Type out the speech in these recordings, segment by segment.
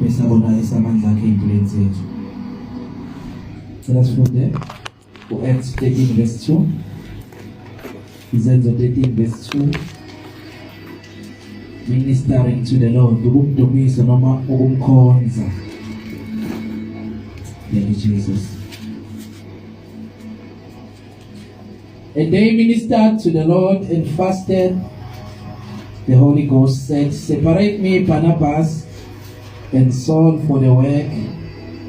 besabona isamandla akhe empilweni zethu. Cela sifunde Acts 13 verse 2. Izenzo 13 verse 2. Ministering to the Lord, ukumdumisa noma ukumkhonza. Thank you, Jesus. And they ministered to the Lord and fasted. The Holy Ghost said, "Separate me, Barnabas and Saul, for the work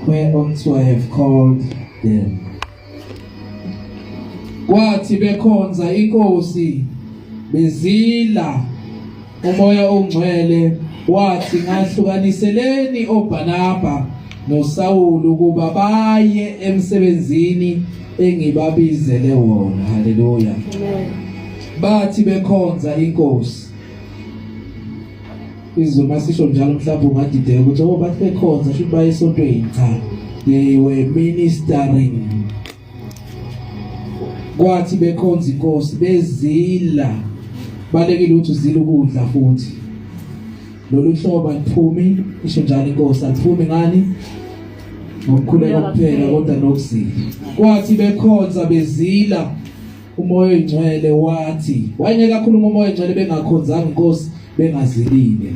whereunto I have called them." Kwathi bekhonza inkosi bezila, umoya ongcwele wathi, "Ngahlukaniseleni oBarnaba noSawuli ukuba baye emsebenzini engibabizele wona." Hallelujah. Bathi bekhonza inkosi. Izuma sisho njalo mhlawumbe ungadideka ukuthi bathi bekhonza should baye esontweni. Cha, they were ministering. Kwathi bekhonza inkosi bezila, balekile ukuthi uzile ukudla futhi. Lolu hlobo aliphumi, isho njalo inkosi aliphumi ngani? Ngokukhuleka kuphela kodwa nokuzila. Kwathi bekhonza bezila, umoya ongcwele wathi, wanye kakhulu umoya ongcwele bengakhonzanga inkosi bengazilile.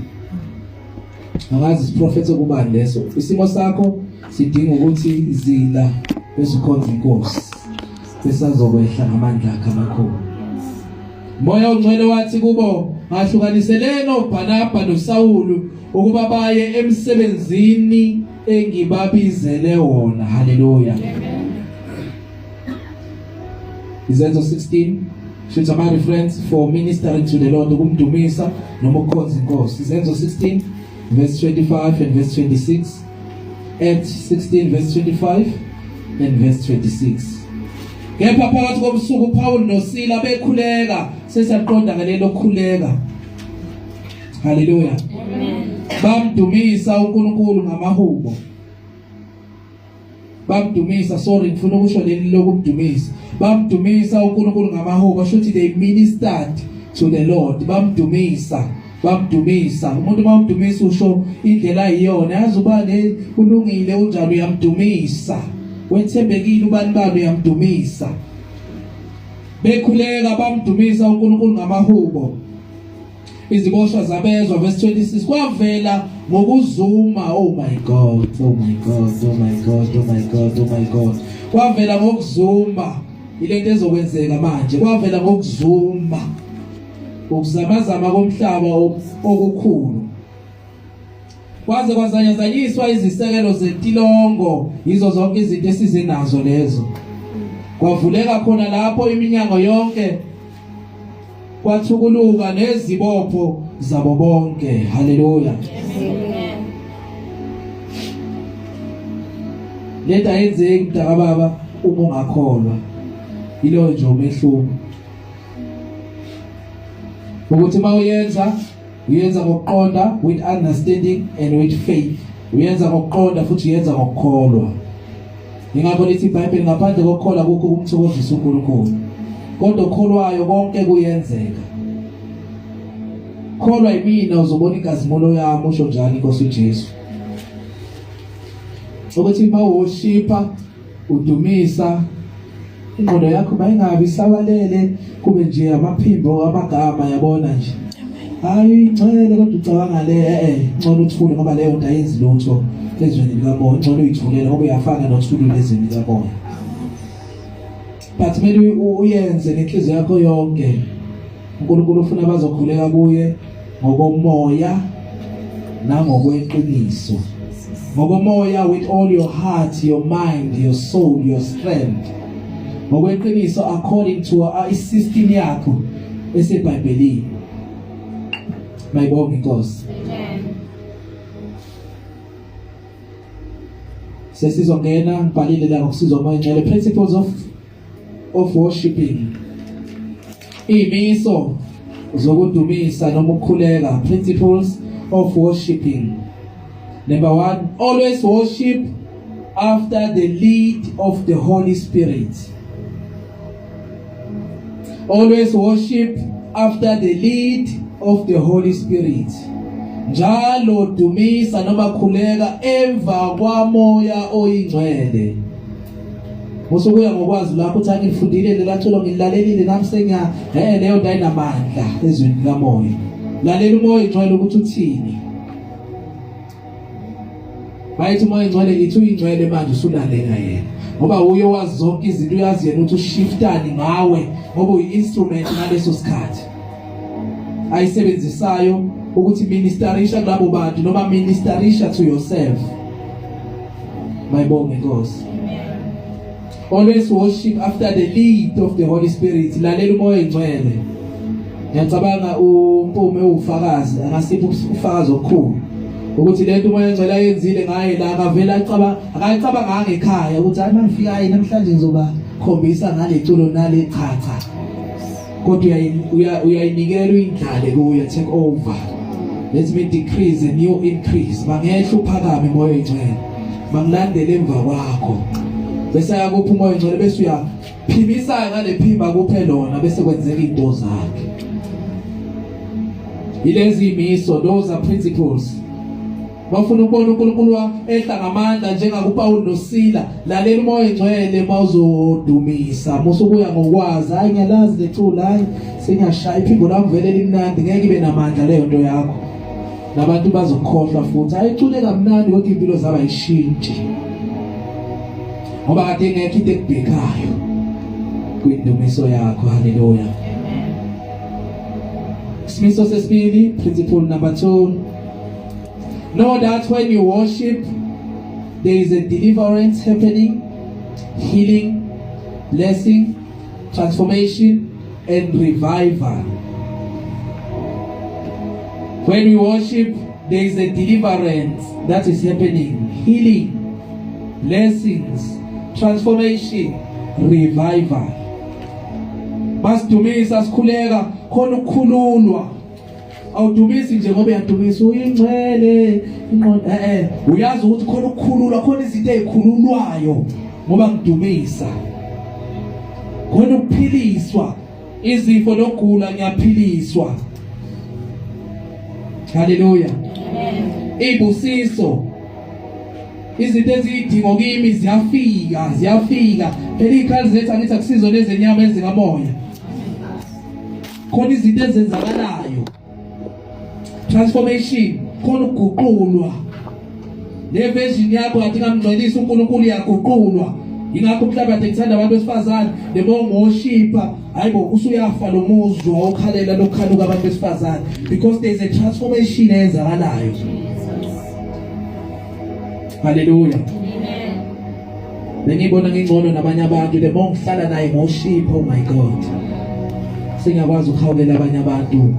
Akazi isiprofethi okubani leso. Isimo sakho sidinga ukuthi zila besikhonza inkosi, besazokwehla ngamandla akhe amakhulu. Moya ongcwele wathi kubo, "Ngahlukaniseleni oBarnaba noSawuli ukuba baye emsebenzini engibabizele wona." Hallelujah. Izenzo 16 should my reference for ministering to the Lord, ukumdumisa noma ukukhonza inkosi. Izenzo 16 verse 25 and verse 26. Acts 16 verse 25 and verse 26. Kepha phakathi kobusuku uPaul noSila bekhuleka, sesiyaqonda ngalelo khuleka. Hallelujah. Amen. Bamdumisa uNkulunkulu ngamahubo. Bamdumisa, sorry ngifuna ukusho leli lokumdumisa. Bamdumisa uNkulunkulu ngamahubo, shothi they ministered to the Lord. Bamdumisa. Umuntu bamdumisa usho indlela ayiyona, yazi ubani ulungile unjalo uyamdumisa. Wethembekile ubani balo uyamdumisa. Bekhuleka bamdumisa uNkulunkulu ngamahubo. Iziboshwa zabezwa verse 26, kwavela ngokuzuma. Oh my God, oh my God, oh my God, oh my God, oh my God. Kwavela ngokuzuma. Ilento ezokwenzeka manje. Kwavela ngokuzuma. Ukuzamazama komhlaba okukhulu. Kwaze kwazanyazanyiswa izisekelo zetilongo, yizo zonke izinto esizinazo lezo. Kwavuleka khona lapho iminyango yonke, kwathukuluka nezibopho zabo bonke. Hallelujah. Amen. Leta yenzeke mntaka baba uma ungakholwa. Ilo nje umehluko. Ukuthi mawuyenza ngokuqonda, with understanding and with faith. Uyenza ngokuqonda futhi uyenza ngokukholwa. Ngingabona ithi iBhayibheli ngaphandle kokukholwa kukho ukumthokozisa uNkulunkulu. Kodwa okholwayo konke kuyenzeka. Kholwa yimina uzobona inkazimulo yami, usho njalo inkosi uJesu. Ukuthi mawushipa udumisa, ingqondo yakho bayingabi sabalele kube nje amaphimbo amagama, yabona nje. Hayi ingcwele kodwa ucabanga le ngcono uthule ngoba leyo nto ayenzi lutho ezweni likamoya. Ngcono uyithulele ngoba uyafana nothulule ezweni likamoya. But mele uyenze nenhliziyo yakho yonke. uNkulunkulu ufuna bazokhuleka kuye ngokomoya nangokweqiniso. Ngokomoya with all your heart, your mind, your soul, your strength. Ngokweqiniso according to isystem yakho eseBhayibhelini. Mayibonge inkosi. Amen. Sesizongena ngibhalile la ngokusizwa umoya ongcwele, principles of worshiping. Imiso zokudumisa noma ukukhuleka, principles of worshiping. Number 1, always worship after the lead of the Holy Spirit. Always worship after the lead of the Holy Spirit. njalo dumisa noma khuleka emva kwamoya oyingcwele. Musukuya ngokwazi lapho uthi angifundile lelathola ngilalelile nami senya leyo nto ayinamandla ezweni kamoya. Lalela umoya oyingcwele ukuthi uthini. Bayithi umoya oyingcwele ngithi uyingcwele manje usulalela yena. Ngoba uye wazi zonke izinto uyazi yena ukuthi ushiftani ngawe ngoba uyi-instrument ngaleso sikhathi. Ayisebenzisayo ukuthi ministerisha kulabo bantu noma ministerisha to yourself. Mayibonge Nkosi. Always worship after the lead of the Holy Spirit. Lalela umoya oyingcwele. Ngiyacabanga uMpume ufakazi angasipho ufakazi okhulu ukuthi lento umoya oyingcwele ayenzile ngaye la akavela akayicabanga ngekhaya ukuthi hayi mangifika yini namhlanje ngizoba khombisa ngale culo nale chacha. Kodwa uyayinikela uyindlale kuya take over. Let me decrease and you increase. Mangehla uphakame umoya oyingcwele. Mangilandele emva kwakho. Bese yakupha umoya oyingcwele bese uyaphimisa ngale phimba kuphe lona bese kwenzeka into zakhe. Ilezi imiso, those are principles. Bafuna ukubona uNkulunkulu ehla ngamandla njengakuPaul noSila. Lalela umoya oyingcwele mawuzodumisa. Musukuya ngokwazi hayi ngiyalazi leculo hayi sengiyashaya iphimbo lami vele limnandi ngeke ibe namandla leyo nto yakho. Nabantu bazokhohlwa futhi ayicule kamnandi kodwa impilo zaba yishintshe. Ngoba kade ngekho into ekubhekayo kwindumiso yakho. Haleluya. Isimiso sesibili, principle number 2. Know that when you worship, there is a deliverance happening, healing, blessing, transformation, and revival. When we worship, there is a deliverance that is happening, healing, blessings, transformation, revival. Basidumisa sikhuleka khona ukukhululwa. Awudumisi nje ngoba uyadumisa uyingcwele uyazi ukuthi khona ukukhululwa khona izinto ezikhululwayo ngoba ngidumisa. Khona ukuphiliswa izifo lokugula ngiyaphiliswa. Haleluya. Ibusiso izinto ezidingo kimi ziyafika. Phela ikhali zethu angithi akusizo lezenyama ezikamoya. Khona izinto ezenzakalayo. Transformation, khona ukuguqulwa. Le version yakho athi ngamngcwelisa uNkulunkulu yaguqulwa. Ingakho umhlabathi ngithanda abantu besifazane worshipper hayibo usuyafa lo muzwa okhalela lokukhanuka abantu besifazane because there is a transformation eyenzakalayo. Hallelujah. Amen. Bengibona ngingcono nabanye abantu le ngihlala naye worship. Oh my God. Singakwazi ukuhawukela abanye abantu.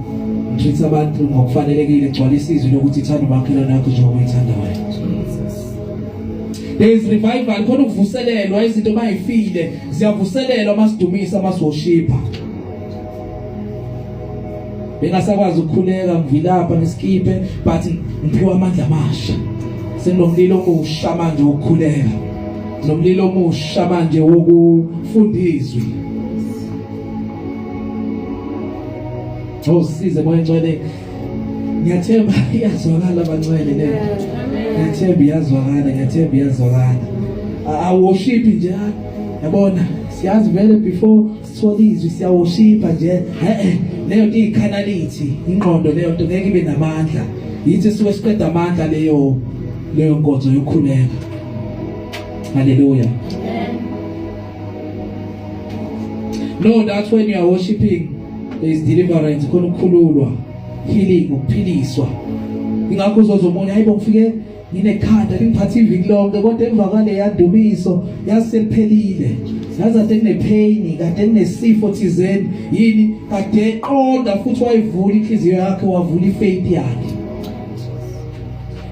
Ngithithi abantu ngokufanelekile gcwalisa izwi lokuthi ithanda umakhelwane wakho njengoba uyithanda wena. There is revival, khona ukuvuselelwa izinto mayifile ziyavuselelwa masidumisa masiworshipper. Bengasakwazi ukukhuleka ngivilapha ngeskipe but ngiphiwa amandla amasha. Senomlilo omusha manje wokukhuleka. Nomlilo omusha manje wokufunda izwi. Size moya ngcwele. Ngiyathemba iyazwakala abangcwele le. Ngiyathemba iyazwakala. Worship nje yabona siyazi vele before sithola izwi siya worship nje. Leyo nto ikhanalithi ingqondo leyo nto ngeke ibe namandla. Yithi suke siqeda amandla leyo nkonzo yokukhuleka. Hallelujah. Know that when you are worshiping there is deliverance, khona ukukhululwa, healing, ukuphiliswa. Ingakho uzozomoya hayibo ngifike nginekhanda lingiphatha iviki lonke kodwa emva kwale yadumiso yaseliphelile. Yazi ade kunepain, kade kunesifo thizeni yini kade eqonda futhi wayivula inhliziyo yakhe wavula ifaith yakhe.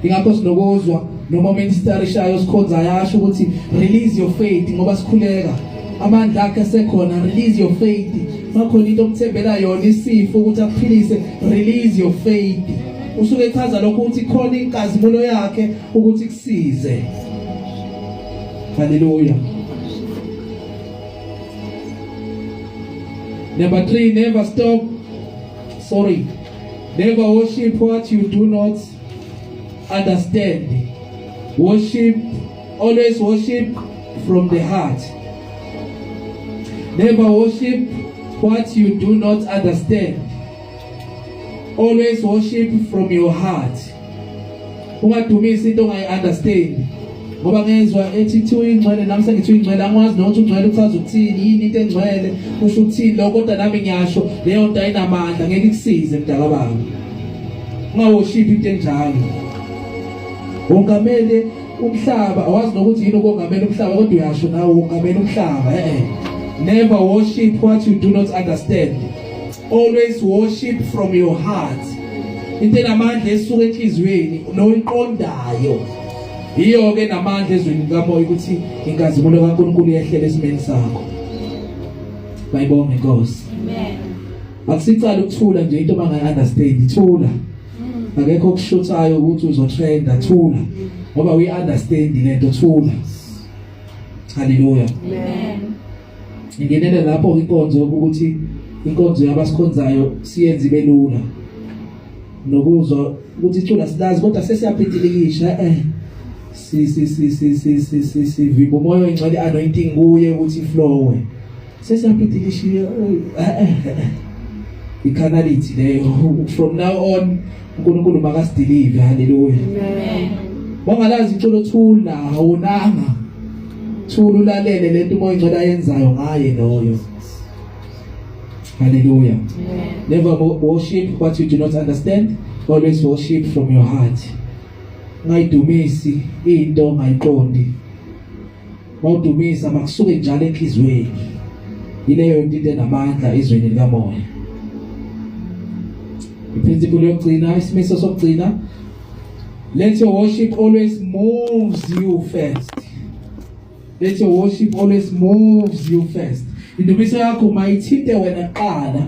Ingakho sinokuzwa noma ministerishayo sikhonza yasho ukuthi release your faith ngoba sikhuleka amandla akhe sekhona. Release your faith. Makhona into omthembela yona isifo ukuthi akuphilise. Release your faith. Usuke echaza lokho ukuthi khona inkazimulo yakhe ukuthi kusize. Hallelujah. Number 3, Never worship what you do not understand. Always worship from the heart. Never worship what you do not understand. Always worship from your heart. Ungadumisi into ongayi-understand. Ngoba ngezwa ethi kuthiwa ingcwele, nami sengithiwa ingcwele, angikwazi nokuthi ungcwele kuchaza ukuthini, yini into engcwele, kusho ukuthini lokho, kodwa nami ngiyasho leyo nto ayinamandla, ngeke ikusize mdaka baba. Ungaworship into enjalo. Wongamele umhlaba, awazi nokuthi yini ukongamela umhlaba, kodwa uyasho nawe wongamela umhlaba. Never worship what you do not understand. Always worship from your heart. Into enamandla esuka enhliziyweni noyiqondayo. Iyo ke namandla ezweni likamoya ukuthi inkazimulo kaNkulunkulu yehlele esimeni sakho. Bayibonge Nkosi. Amen. Akusicala ukuthula nje into abangayi-understand, thula. Akekho okushuthayo ukuthi uzotrenda, thula. Ngoba we understand lento, thula. Hallelujah. Amen. Ngingenele lapho inkonzo ukuthi inkonzo yabasikhonzayo siyenze ibe lula. Nokuzwa ukuthi thula silazi kodwa sesiyaphindilikisha vimba umoya oyingcwele anointing kuye ukuthi flowe. Sesiyaphindilikisha icanality leyo. From now on uNkulunkulu makasideliver. Hallelujah. Amen. Wangalazi iculo thula awunanga. Thula ulalele lento umoya oyingcwele ayenzayo ngaye loyo. Hallelujah. Amen. Never worship what you do not understand. Always worship from your heart. Ngayidumisi into ngayiqondi. Mawudumisa makusuke njalo enhlizweni. Ileyo into enamandla ezweni likamoya. Iprinciple yokugcina, isimiso sokugcina. Let your worship always moves you first. Let your worship always moves you first. Indumiso yakho mayithinte wena kuqala.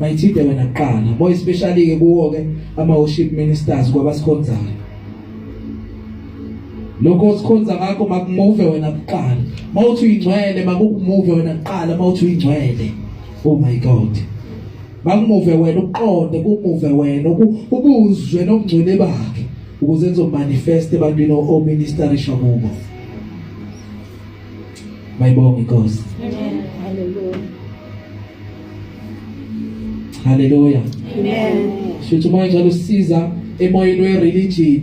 Mayithinte wena kuqala. More especially ke kuwo ke ama worship ministers kwabasikhonzayo. Lokho osikhonza ngakho makumove wena kuqala. Mawuthi uyingcwele makumove wena kuqala, mawuthi uyingcwele. Oh my God. Makumove wena uqonde, kumove wena ubuzwe nokungcwele bakhe ukuze nizomanifest ebantwini oministerisha kubo. Bayibonge Nkosi. Amen. Hallelujah. Hallelujah. Amen. Shuthi moya njalo siza emoyeni we-religion.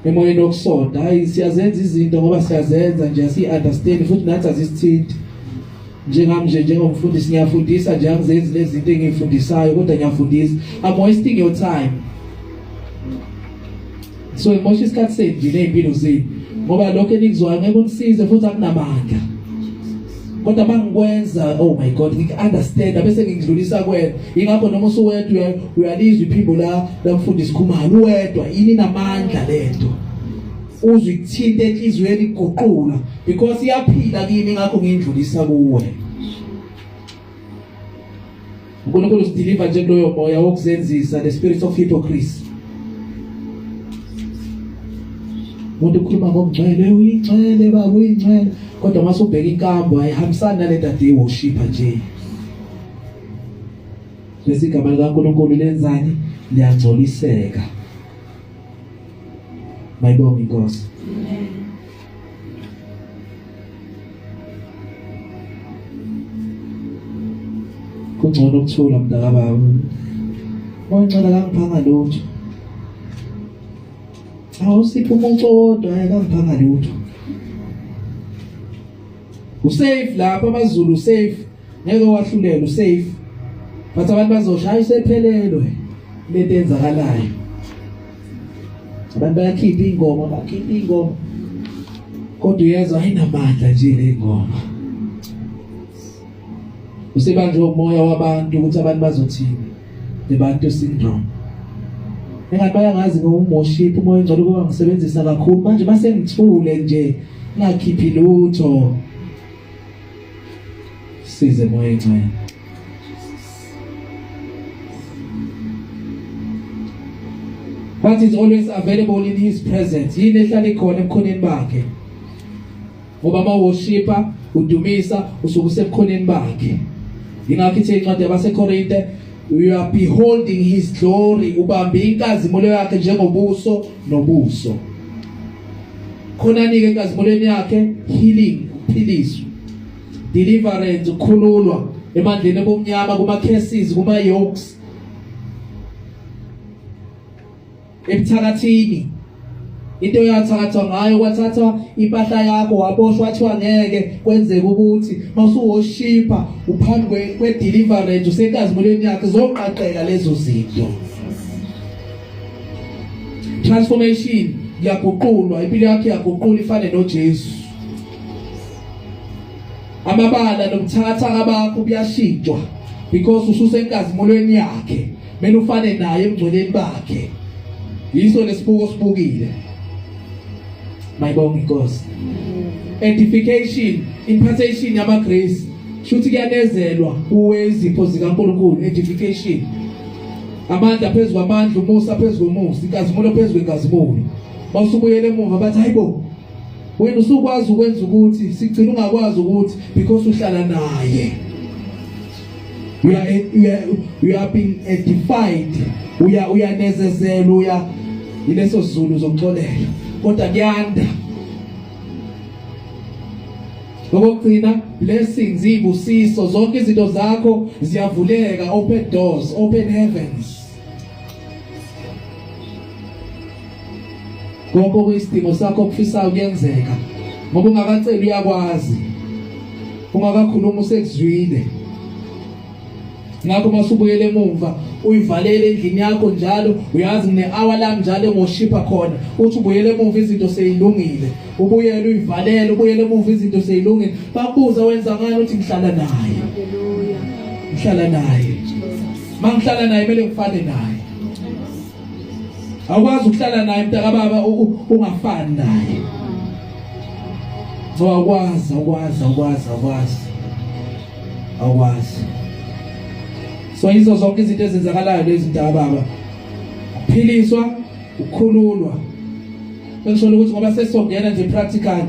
Emoyeni wokusonda. Hayi siyazenza izinto ngoba siyazenza nje, asi-understand futhi nathi azisithinti. Njengomfundisi ngiyafundisa nje, angizenzi lezi zinto engiyifundisayo kodwa ngiyafundisa. I'm wasting your time. So imosha isikhathi senu nje ney'mpilo zenu. Ngoba lokho enikuzwayo ngeke unisize futhi akunamandla. Kodwa mangikwenza, oh my God, ngik-understand bese ngikudlulisa kwena. Ingakho noma usuwedwa uyalizwa iphimbo la mfundisi Khumalo uwedwa, yini namandla lento. Uzwe ikuthinte enhliziyweni iguqula because iyaphila kimi, ngakho ngindlulisa kuwe. uNkulunkulu usideliver nje kuloyo moya wokuzenzisa, the spirit of hypocrisy. Umuntu ukhuluma ngomngcwele, uyingcwele baba, uyingcwele, kodwa mase ubheka inkambo ayihambisani nale nto ade worship nje. Bese igama likaNkulunkulu lenzani? Liyangcoliseka. Bayibonge Nkosi. Amen. Kungcono ukuthula mdaka baba. Moyingcwele kangiphanga lutho. Awusipho umuntu kodwa ayikangiphanga lutho. Usafe lapha amaZulu, safe. Ngeke wahlulele, usafe. But abantu bazoshaya isephelelwe lento enzakalayo. Abantu bayakhipha ingoma, kodwa uyezwa ayinamandla nje le ngoma. Usebanje umoya wabantu ukuthi abantu bazothini, lebantu syndrome. Engathi bayangazi ngoworship umoya ngicela ukuba ngisebenzisa kakhulu manje base ngithule nje ngakhiphi lutho. Size moya ngcwele. What is always available in his presence. Yini ehlala ikhona ebukhoneni bakhe. Ngoba ma worshiper udumisa usuke usebukhoneni bakhe. ingakho ithi incwadi yabaseKorinte, you are beholding his glory, ubambe inkazimulo yakhe njengobuso nobuso. Khona nike inkazimulweni yakhe healing, uphiliswa, deliverance, ukukhululwa emandleni ebomnyama, kuma curses, kuma yokes, ebuthakathini. Into yathakathwa ngayo, kwathathwa impahla yakho waboshwa, wathiwa ngeke kwenzeke ukuthi masuworshipa uphambi kwe-deliverance usenkazimulweni yakhe zoqaqeka lezo zinto. Transformation yaguqulwa, impilo yakhe yaguqulwa ifane noJesu. Amabala nobuthakathaka bakho buyashintshwa because ususenkazimulweni yakhe, mele ufane naye emngcweleni bakhe. Yiso lesibuko sibukile. Mayibonge Inkosi. Edification, impartation yama grace. Shuthi kuyanezelwa uwezipho zikaNkulunkulu, edification. Amandla phezulu kwamandla, umusa phezulu komusa, inkazimulo phezulu kwenkazimulo. Bawusubuyele emuva bathi hayibo, wena usukwazi ukwenza ukuthi sigcina ungakwazi ukuthi because uhlala naye. We are being edified. Uyanezezelwa, ileso sizulu zomxolelo. Kodwa kuyanda. Ngokugcina blessings, ibusiso, zonke izinto zakho ziyavuleka, open doors, open heavens. Konke okuyisimo sakho okufisayo kuyenzeka. Ngoba ungakaceli uyakwazi. Ungakakhuluma usekuzwile. Ngakho masubuyele emuva, uyivalele endlini yakho njalo, uyazi ne-hour lami njalo ngoshipa khona. Uthi ubuyele emuva izinto seyilungile. Ubuyele uyivalele, ubuyele emuva izinto seyilungile. Bakubuza wenza ngani, uthi ngihlala naye. Haleluya. Ngihlala naye. Mangihlala naye kumele ngifane naye. Awukwazi ukuhlala naye mntaka baba ungafani naye. Awukwazi. So izo zonke izinto ezenzakalayo lezi mntaka baba. Ukuphiliswa, ukukhululwa. Ngisho ukuthi ngoba sesongena nje practical,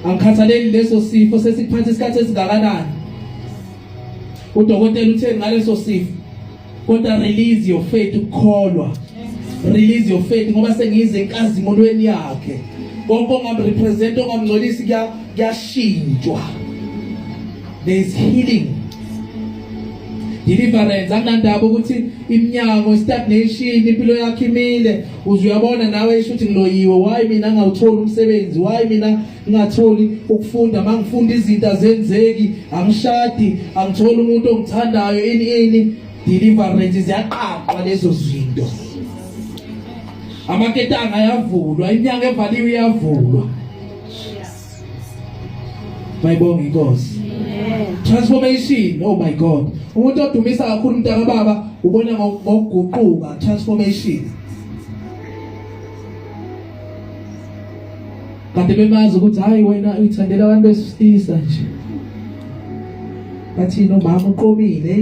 angikhathaleli leso sifo sesikuphatha isikhathi esingakanani. Udokotela uthe ngaleso sifo, kodwa release your faith, ukukholwa. Release your faith ngoba sengize enkazimulweni yakhe. Konke ongamrepresent, ongamngcolisi kuyashintshwa. There is healing, deliverance. Akunandaba ukuthi iminyango stagnation, impilo yakhe imile, uzuyabona nawe isho ukuthi ngiloyiwe, why mina ngawutholi umsebenzi, why mina ngingatholi ukufunda, mangifunda izinto azenzeki, angishadi, angitholi umuntu ongithandayo, ini. Deliverance ziyaqaqwa lezo zinto. Amaketanga ayavulwa, iminyango evaliwe iyavulwa. Mayibonge Inkosi. Transformation, oh my God. Umuntu odumisa kakhulu mntaka baba ubona ngokuguquka, transformation. Kanti bemazi ukuthi hayi wena uyithandela abantu besifisa nje. Bathi no mama uqomile,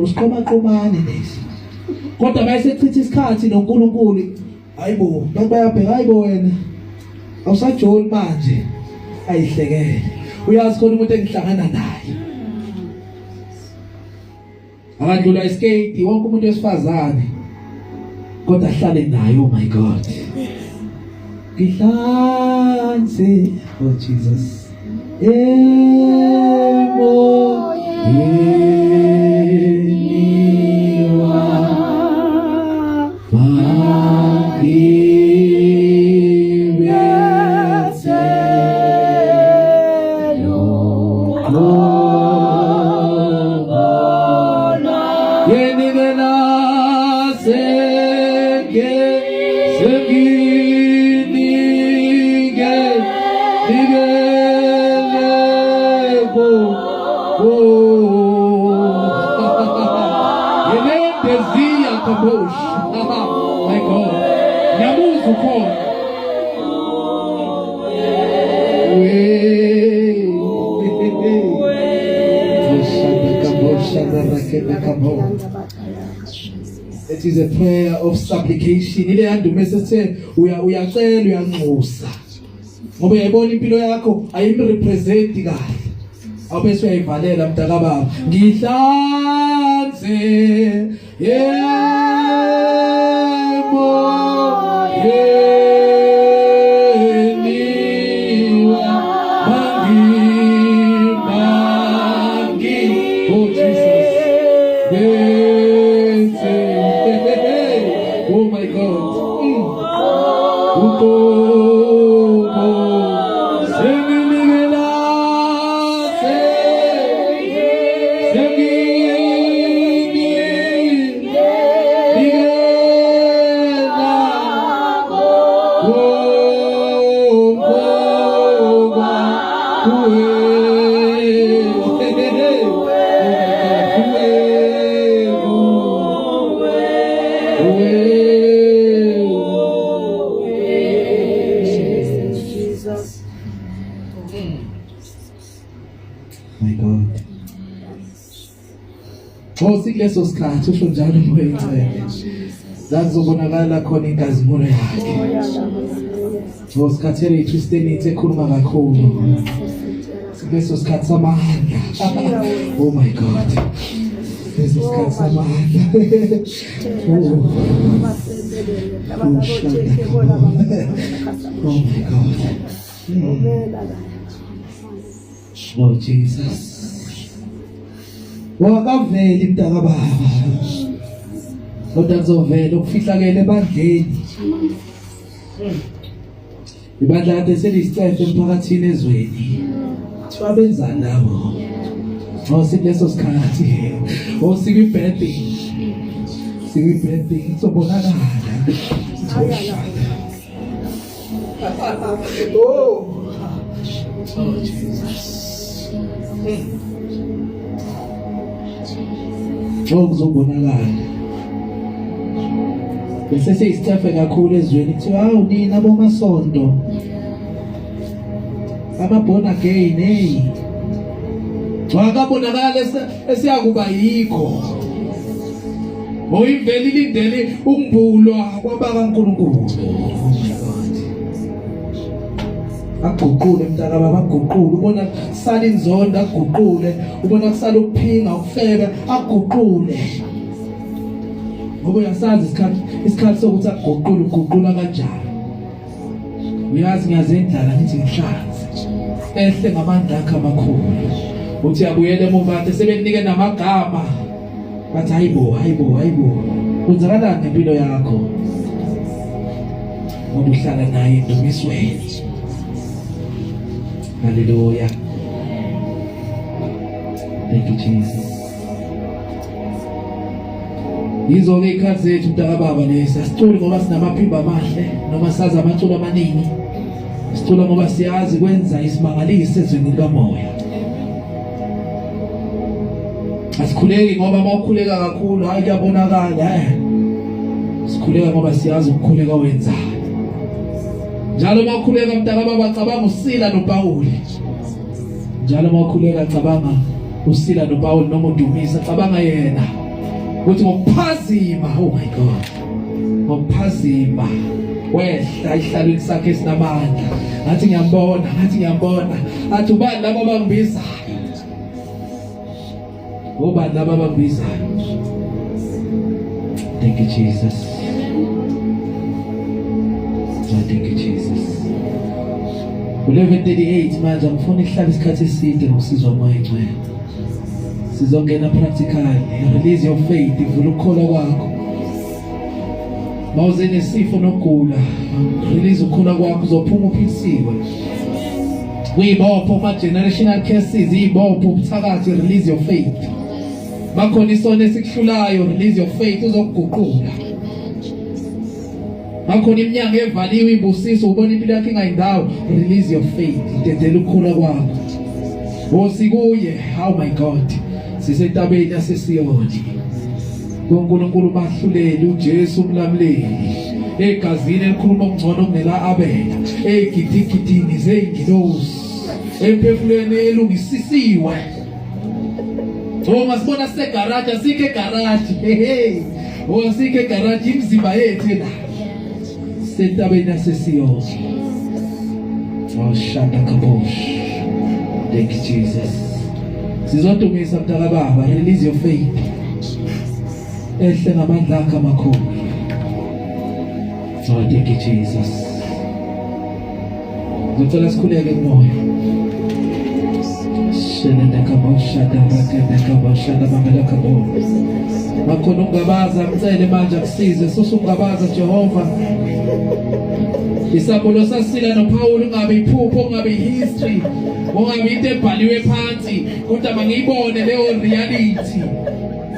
usiqomaqomane lesi. Kodwa bayisechitha isikhathi noNkulunkulu. Hayibo, bayabheka hayibo wena. Awusajoli manje. Ayihlekele. Uyazi khona umuntu engihlangana naye. Akadlula iskate, wonke umuntu wesifazane. Kodwa ahlale naye, oh my God. Ngihlanze, oh Jesus. My God. Nyamuzu khona. It is a prayer of supplication. Ile yandume sethe uyacela uyanxusa. Ngoba uyayibona impilo yakho ayimrepresent kahle. awubese uyayivalela mntakababa ngihlanze yebo yeniwa mangi oh Jesus oh my God my God. Sikuleso sikhathi usho njalo moya incele. Zakuzobonakala khona inkazimulo yakhe. Sikhathele iTristanity ekhuluma kakhulu. Sikuleso sikhathi samandla. Oh my God. Leso sikhathi samandla. Oh my God. Oh Jesus. Wakavela mntakababa. Kodwa kuzovela ukufihlakele ebandleni. Ibandla kade selisicefe emphakathini ezweni. Thiwa benzani nabo? Sikuleso sikhathi. Sikwi-birthday. Sikwi-birthday kuzobonakala. Oh Jesus. Kuzobonakala. Bese seyisitefe kakhulu ezweni kuthiwa hawu nina bomasonto ababona again hey. Wakabonakala esiyakuba yikho. Oyiveli lindele ukumbulwa kwabaka uNkulunkulu. Aguqule mntakababa aguqule ubona kusala inzondo aguqule ubona kusala ukuphinga ukufeba aguqule ngoba uyasazi isikhathi sokuthi aguqula kanjani uyazi ngiyazendlala ngithi ngihlanze ehle ngamandla akhe amakhulu uthi abuyele emuva ade sebenike namagama bathi hayibo kwenzakalani ngempilo yakho ngoba uhlala naye endumisweni. Hallelujah. Thank you, Jesus. Yizo-ke ikhathi zethu mntakababa lesi asiculi ngoba sinamaphimbo amahle noma sazi amaculo amaningi. Sicula ngoba siyazi kwenza isimangaliso ezweni likamoya. Asikhuleki ngoba mawukhuleka kakhulu hayi kuyabonakala sikhuleka ngoba siyazi ukukhuleka wenzani. Njalo makhuleka mntakababa cabanga uSila noPawuli. Njalo makhuleka cabanga uSila noPawuli noma uDumisa cabanga yena. Ukuthi ngokuphazima oh my God. Ngokuphazima wehla ihlalweni sakhe esinamandla. Ngathi ngiyambona. Athi ubani laba bangibizayo? Ubani laba bangibizayo? Thank you Jesus. Thank you Jesus. 11:38 manje ngifuna ihlala isikhathi eside ngosizwa moya ngcwele. Sizongena practically. Release your faith, ivula ukukholwa kwakho. Mawuze nesifo nokugula, release ukukholwa kwakho uzophuma uphilisiwe. Kuyibopho generational curses, ibopho ubuthakathi, release your faith. Makhona isona esikuhlulayo, release your faith uzokuguqula. Makhona iminyango evaliwe ibusiso ubona impilo yakhe ingayindawo, release your faith, idedela ukukholwa kwakho. Osikuye, oh my God. Sisetabeni yaseSiyoni. uNkulunkulu bahluleli uJesu umlamleli. Egazini elikhuluma ngcono kunela Abela. Egidikidini zeyingilosi. Emphefulweni elungisisiwe. Masibona segaraji asike garage. Asike garage imizimba yethu la. Setabeni yaseSiyoni. Shanda kabosh. Thank you Jesus. Sizodumisa mntaka baba, release your faith. Ehle ngamandla akho amakhulu. Oh, thank you Jesus. Ngicela sikhuleke kumoya. Shelenda kabosha dabakenda kabosha dabamela kabo. Makhona ungabaza ngicele manje akusize sosungabaza Jehova. Isabulo sasila noPaul ungabe iphupho ungabe history ungabe into ebhaliwe phansi kodwa mangiyibone leyo reality.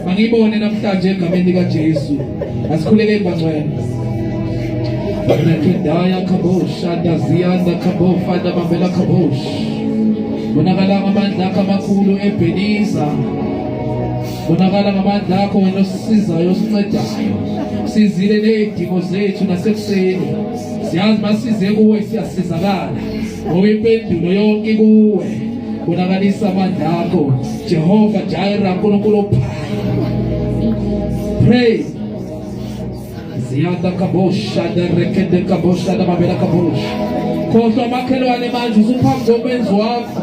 Mangiyibone namhlanje egameni lika Jesu. Asikhulekeni bangcwele. Rekendaya kabosha daziyanda kabofa dabamela kabosha. Bonakala ngamandla akho amakhulu eBeniza. Bonakala ngamandla akho wena osisizayo osincedayo. Sizile nezidingo zethu nasekuseni. Siyazi masize kuwe siyasizakala. Ngoba impendulo yonke kuwe. Bonakalisa amandla akho. Jehova Jireh uNkulunkulu ophayo. Pray. Ziyanda kabosha rekende kabosha dabamela kabosha. Khohlwa makhelwane manje usuphambi komenzi wakho.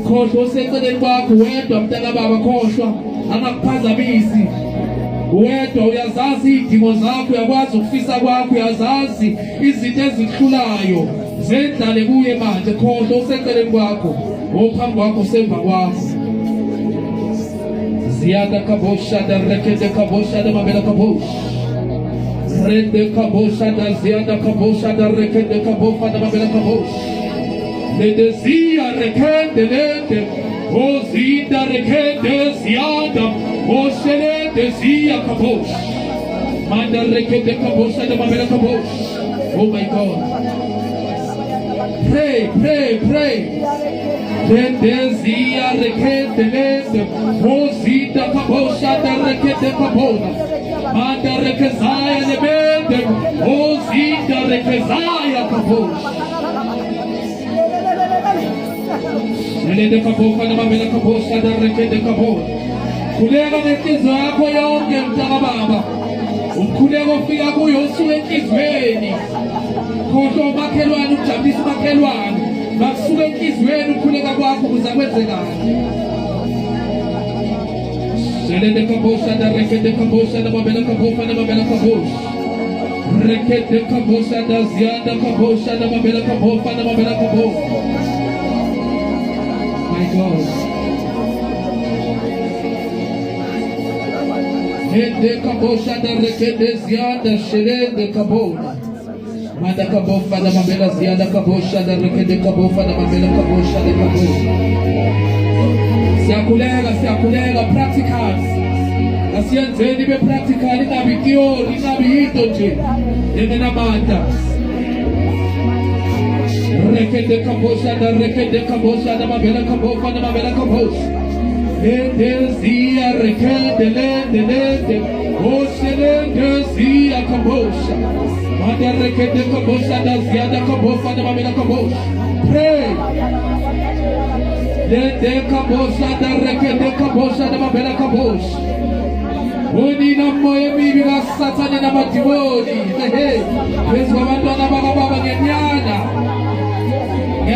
Khohlwa useceleni kwakho wedwa mntaka baba, khohlwa angakuphazamisi. Wedwa uyazazi izidingo zakho, uyakwazi ukufisa kwakho, uyazazi izinto ezikuhlulayo. Zendlale kuye manje, khohlwa useceleni kwakho, ophambi kwakho usemva kwakho. Ziyada kabosha rekende kabosha dabamela kabosha. Rende kabosha da ziyada kabosha da rekende kabofa dabamela kabosha. Lede zia rekende lede, o zinda rekende ziyada, o shelede zia kabosha. Manda rekende kabosha dabamela kabosha. Oh my God. Pray, pray, pray. Lede zia rekende lede, o zinda kabosha da rekende kabosha. Manda rekezaya lebende, o zinda rekezaya kabosha. Nelede kabofa dabamela kabosha da rekende kabosha. Khuleka nenhliziyo yakho yonke mntaka baba. Ukhuleka ofika kuyo usuke enhlizweni. Khohlwa umakhelwane, ujabulisa umakhelwane. Makusuke enhlizweni ukhuleka kwakho ukuze kwenzekane. Nelede kabosha da rekende kabosha dabamela kabosha dabamela kabosha. Rekende kabosha da ziyada kabosha dabamela kabosha dabamela kabosha. My God. Hende kabosha da rekende ziyada shelende kabosha. Manda kabofa dabamela ziyada kabosha da rekende kabosha dabamela kabosha da kabosha. Siyakulega practicals. Asiyenzeni be practical, ingabi theory, ingabi into nje. Yena manda. Rekende kabosha dabamela kabosha dabamela kabosha. Lede zia rekende lede, o shelende zia kabosha. Manda rekende kabosha da ziyada kabosha dabamela kabosha. Pray. Lede kabosha da rekende kabosha dabamela kabosha. Unina moyo mibi la satani na madimoni. Pezi wa mandona baba nyanyana. I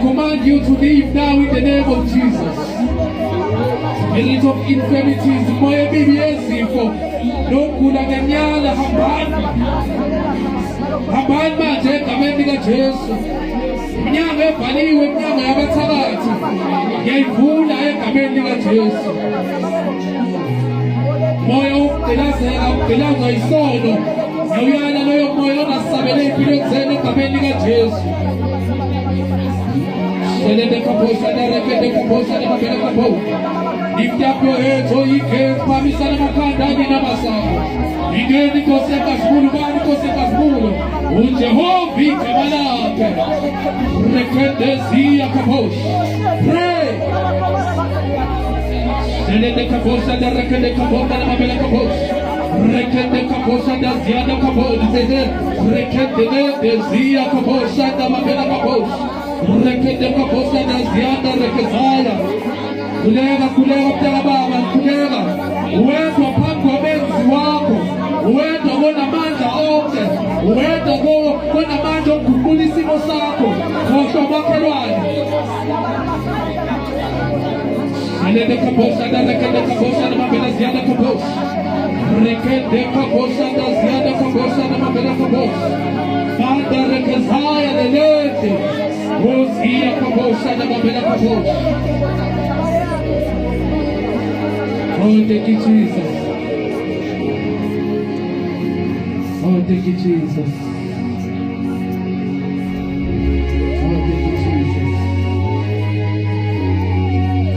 command you to leave now in the name of Jesus. Spirit of infirmities, moyo mibi yesifo. Nokula nyanyana hambani. Hambani manje egameni lika Jesu. Mnyanga ebhaliwe, mnyanga yabathakathi. Ngiyayivula egameni lika Jesu. Moya ugqilaza isono. Ngiyala loyo moya ongasabele impilo enzeni egameni lika Jesu. Shelende kabosha da rekende kabosha dabamela kabosha. Lift up your heads, oh ye gates, pamisana makanda ninamasaba. Ingeni kose kasbulu, bani kose kasbulu. Unjehovi kamalake. Rekende zia kabosha. Pray. Shelende kabosha da rekende kabosha dabamela kabosha. Rekende kabosha da ziyada kabosha. Rekende zia kabosha dabamela kabosha. Rekende kabosha da ziyada rekezaya. Kulega mtaka baba, kulega. Uwendo pambu wa benzi wako. Uwendo kona manja onke. Uwendo kona manja kukulisi Rekende kabosha da rekende kabosha da mabela ziada kabosha. Rekende kabosha da ziada kabosha da mabela kabosha. Father rekezaya lelete. Ozia kabosha da mabela kabosha. Oh, thank you, Jesus. Oh, thank you, Jesus. Oh, thank you, Jesus.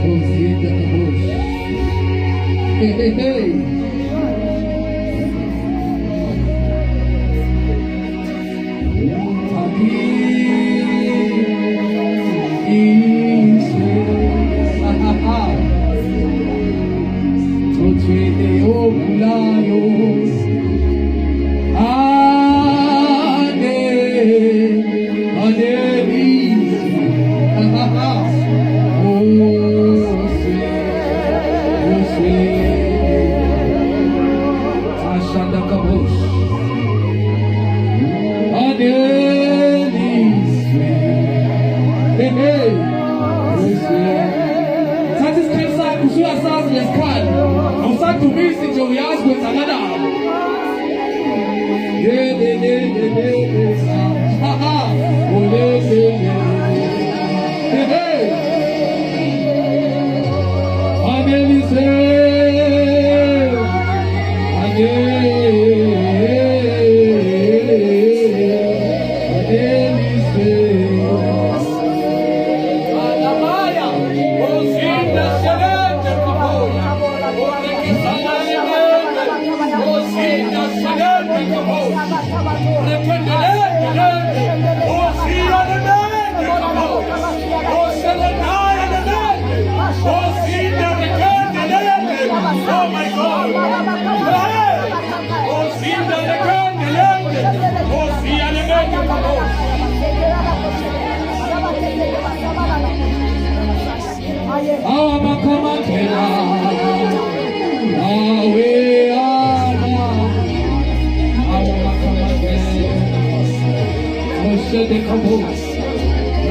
Oh, ziada kabosha. Hey, hey, hey.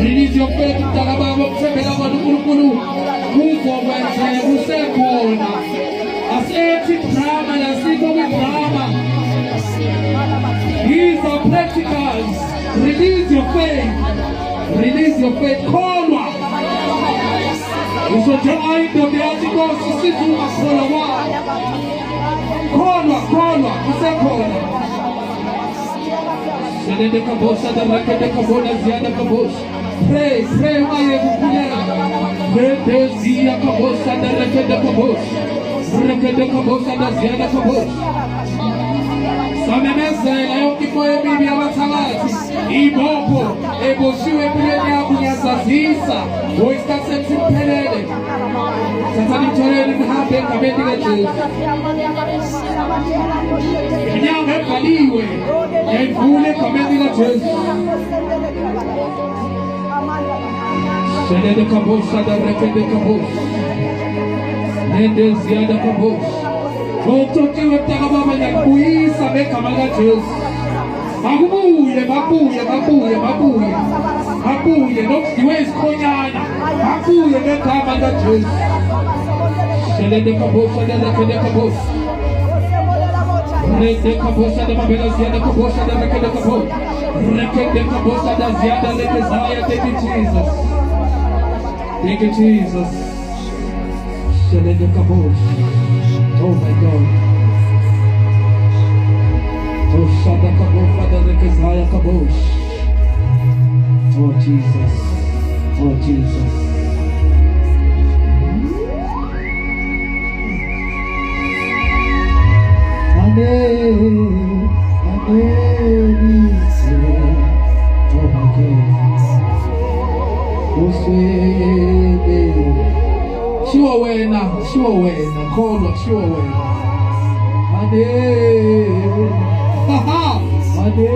Release your faith in Talababa, Sebelaba, Nukulu, Mukowense, Musekona. As empty drama, as single with drama. These are practicals. Release your faith. Release your faith. Call one. It's a giant of the articles to sit to us for a while. Call one, Musekona. Pray, my Shede kabosha da rekende kabosha. Nende ziada kabosha. Otoki wetaka baba ya kuisa beka maga Jesu. Mabuye. No kiwezi konyana. Mabuye beka maga Jesu. Shede kabosha da rekende kabosha. Rekende kabosha da mabela ziada kabosha da rekende kabosha. Rekende kabosha da ziada lekezaya. Thank you, Jesus. Thank you, Jesus. Oh my God. Oh Shada Kabosh, Father Rekazaya Kabosh. Oh Jesus. Oh Jesus. Amen. Oh my God. Sure way now, call her, sure way. Ade, haha, ade,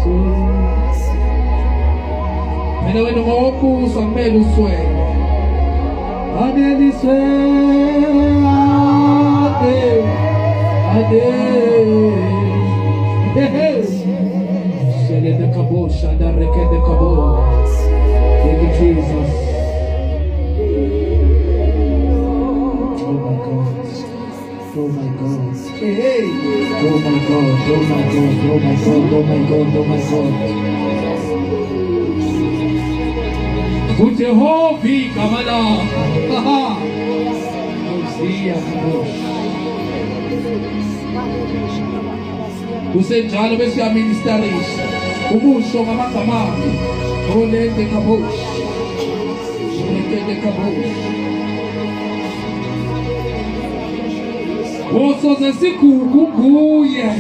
so. And when the more fools are made to swear, ade, Shede the kabosh, and the reke the kabosh. Thank you, Jesus. Oh my God, oh my God, oh my God, oh my God, oh my God. uJehova igama lakho. Haha. Usiya kusenjalo bese uyaministerisha umusho ngamagama akhe. Olende kabosh. Olende kabosh. Usoze sigugu nguye.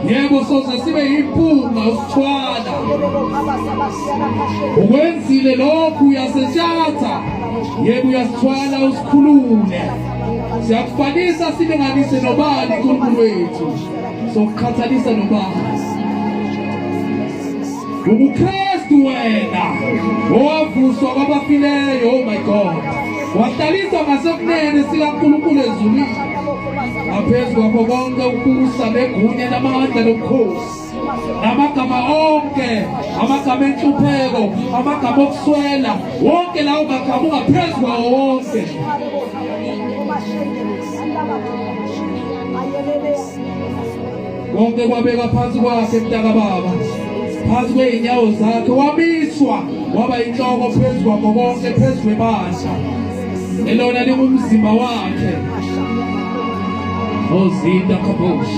Yebo soze sibe impunga usithwala. Ukwenzile lokhu uyasetshatha. Yebo uyasithwala usikhulule. Siyakufanisa silinganise nobani uNkulunkulu wethu. Sokukhathalisa nobani. UKristu wena owavuswa kwabafileyo. Oh my God. Wahlaliswa ngasokunene sikaNkulunkulu ezulwini. Ngaphezu kwakho konke ukubusa negunya namandla nobukhosi namagama onke, amagama enhlupheko, amagama okuswela, wonke lawo magama ungaphezu kwawo wonke. Konke kwabeka phansi kwakhe mntaka baba, phansi kwey'nyawo zakhe wamiswa waba inhloko phezu kwakho konke, phezu kwebandla elona lingumzimba wakhe. Ozinda kabosh.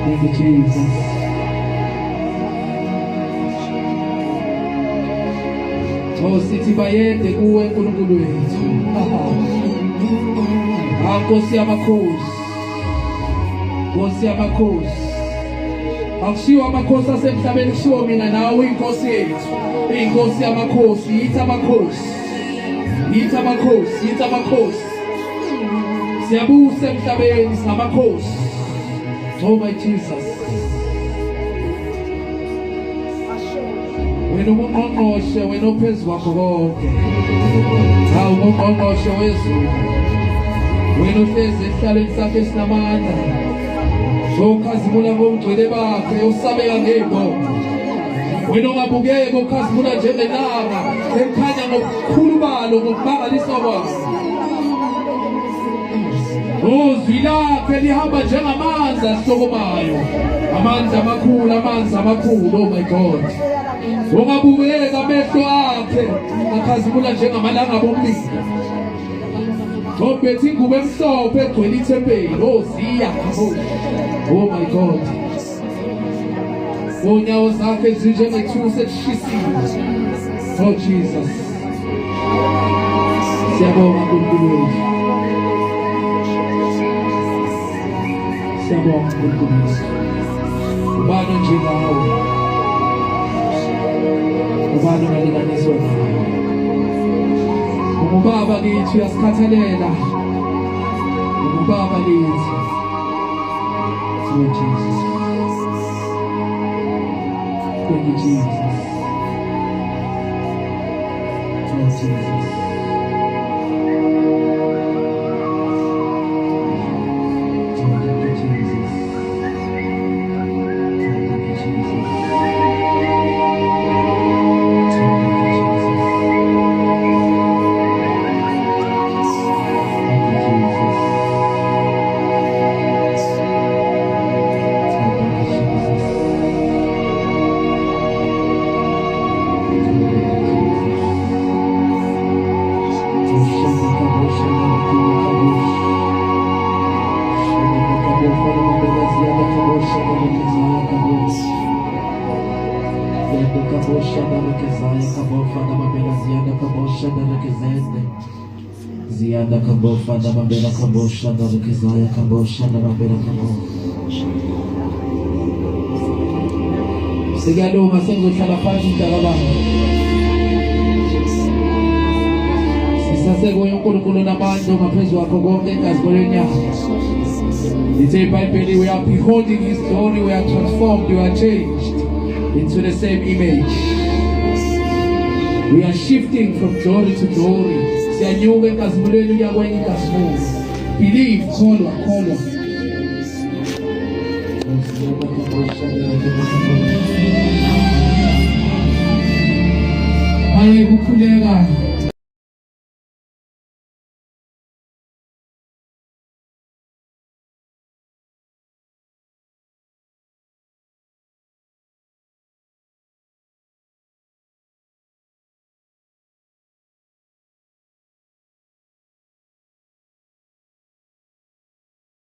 Thank you, Jesus. Sithi bayede kuwe uNkulunkulu wethu. Nkosi yamakhosi. Nkosi yamakhosi. Akushiwo amakhosi asemhlabeni, kushiwo mina nawe uyinkosi yethu. Uyinkosi yamakhosi, yithi amakhosi. Yithi amakhosi, yithi amakhosi. Siyabusa emhlabeni singamakhosi. Oh my Jesus. Wena ungqongqoshe, wena ophezu kwakho konke. Hawu ungqongqoshe wezulu. Wena ohlezi esihlalweni sakhe esinamandla. Sokhazimula ngomgcwele bakhe, usabeka ngey'bongo. Wena ongabukeki ukhazimula njengelanga ekhanya ngokukhulu balo ngokubangaliswa kwakhe. Izwi lakhe lihamba njengamanzi ahlokomayo, amanzi amakhulu, amanzi amakhulu. Oh my God. Ungabukeki amehlo akhe akhazimula njengamalanga bomlilo. Ophethe ingubo emhlophe egcwele ithempeli. Ziya. Oh my God. Onyawo zakhe zinjengethusi elishisiwe. Oh Jesus. Siyabonga uNkulunkulu wethu. Siyabonga uNkulunkulu wethu. Ubani njengawe? Ubani ongalinganiswa nawe? Ungubaba kithi uyasikhathalela. Ungubaba kithi. Oh Jesus. Thank you, Jesus. Oh, Jesus. Zianda kabofa na mabela kabosha na rukizaya kabosha na mabela kabosha. Sigalo masengo talapati talaba. Sisasego yonkulunkulu namando maphezu wakho konke enkazikolweni yakho. Lithe iBhayibheli, we are beholding his glory, we are transformed, we are changed into the same image. We are shifting from glory to glory. Siyanyuka enkazimulweni uya kwenye inkazimulu. Believe, kholwa. Hayi kukhuleka.